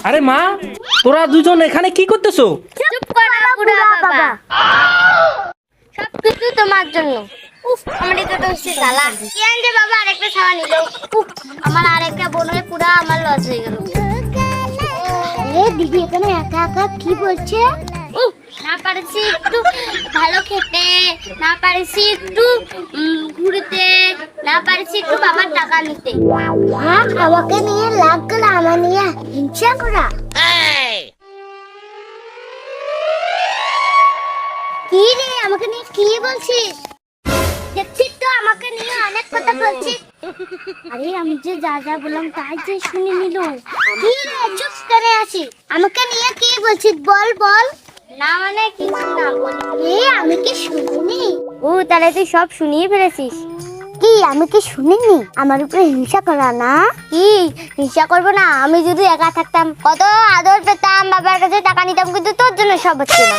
আরে মা, তোরা দুজন এখানে কি করতেছো? চুপ করা বুড়া বাবা, সবকিছু তোমার জন্য। উফ, আমার এটা তো হচ্ছে জ্বালা। কি আনছে বাবা? আরেকটা ছাওয়া নিল। উফ, আমার আরেকটা বোনের পুরা আমার লস হয়ে গেল। এ দিদি এখানে একা একা কি বলছে? উফ, না পারছি একটু ভালো খেতে, না পারছি একটু ঘুরতে, না পারছি একটু বাবার টাকা নিতে। হ্যাঁ, আমাকে নিয়ে লাগ গেল, আমার নিয়ে হিংসা করা। কি রে, আমাকে নিয়ে কি বলছিস? দেখছিস তো আমাকে নিয়ে অনেক কথা বলছিস। আরে আমি যে যা যা বললাম তাই যে শুনে নিল। কি রে, চুপ করে আছি। আমাকে নিয়ে কি বলছিস বল বল। না মানে কিছু না বলি। আমি কি শুনিনি? ও, তাহলে তুই সব শুনিয়ে ফেলেছিস। কি আমি কি শুনিনি? আমার উপরে হিংসা করা না? কি হিংসা করবো না? আমি যদি একা থাকতাম কত আদর পেতাম, বাবার কাছে টাকা নিতাম, কিন্তু তোর জন্য সব হচ্ছে না।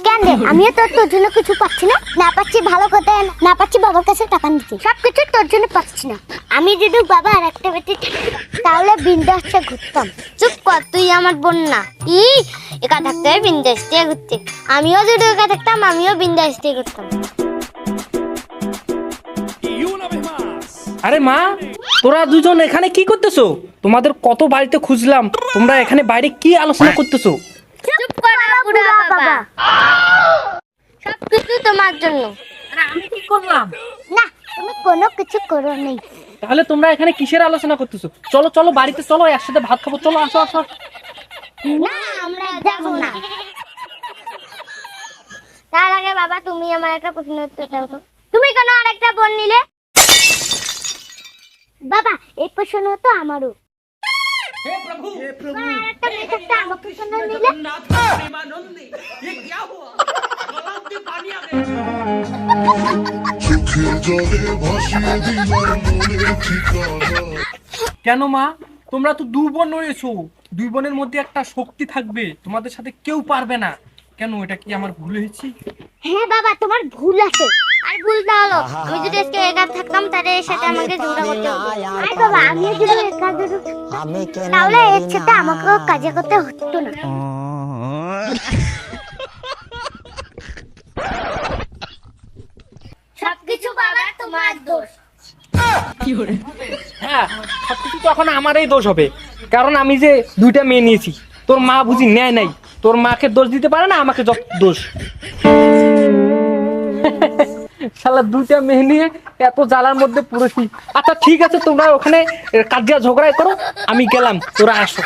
কেন রে, আমিও তোর জন্য কিছু পাচ্ছি না? না পাচ্ছি ভালো কথা, না পাচ্ছি বাবার কাছে টাকা নিতে, সবকিছু তোর জন্য পাচ্ছি না। আমি যদি বাবা আর একটা বেটি তাহলে বিন্দাসে ঘুরতাম। চুপ কর, তুই আমার বোন না। একা থাকতে বিন্দাস দিয়ে ঘুরতে। আমিও যদি একা থাকতাম আমিও বিন্দাস দিয়ে ঘুরতাম। আরে মা, তোরা দুজন এখানে কি করতেছো? তোমাদের কত বাড়িতে খুঁজলাম, তোমরা এখানে বাইরে কি আলোচনা করতেছো? চুপ করা বুড়া বাবা, সবকিছু তোমার জন্য। আরে আমি কি করলাম? না, তুমি কোনো কিছু করো নাই। তাহলে তোমরা এখানে কিসের আলোচনা করতেছো? চলো চলো বাড়িতে চলো, একসাথে ভাত খাবো। চলো, আসো আসো। না, আমরা যাব না। তার আগে বাবা, তুমি আমার একটা প্রশ্ন উত্তর দাও তো। তুমি কেন আরেকটা বোন নিলে? বাবা, এই প্রশ্ন তো আমারও। হে প্রভু, হে প্রভু, আরেকটা মেয়ে থাকতে আমাকে প্রশ্ন নিলে? কেন মা, তোমরা তো দুই বোন রয়েছো, দুই বোনের মধ্যে একটা শক্তি থাকবে, তোমাদের সাথে কেউ পারবে না। কেন, এটা কি আমার ভুল হয়েছে? হ্যাঁ বাবা, তোমার ভুল আছে। আর ভুলটা হলো, আমি যদি আজকে একা থাকতাম তাহলে এর সাথে আমাকে ঝগড়া করতে হতো। আর বাবা, আমি যদি একা তাহলে এর সাথে আমাকে কাজে করতে হতো না। সবকিছু বাবা তোমার দোষ। হ্যাঁ, সবকিছু তো এখন আমারই দোষ হবে, কারণ আমি যে দুইটা মেয়ে নিয়েছি। তোর মা বুঝি নেয় নাই, তোর মাকে দোষ দিতে পারে না, আমাকে দোষ। শালা দুইটা মেয়ে নিয়ে এত জ্বালার মধ্যে পড়েছি। আচ্ছা ঠিক আছে, তোমরা ওখানে কাজিয়া ঝগড়াই করো, আমি গেলাম, তোরা আসো।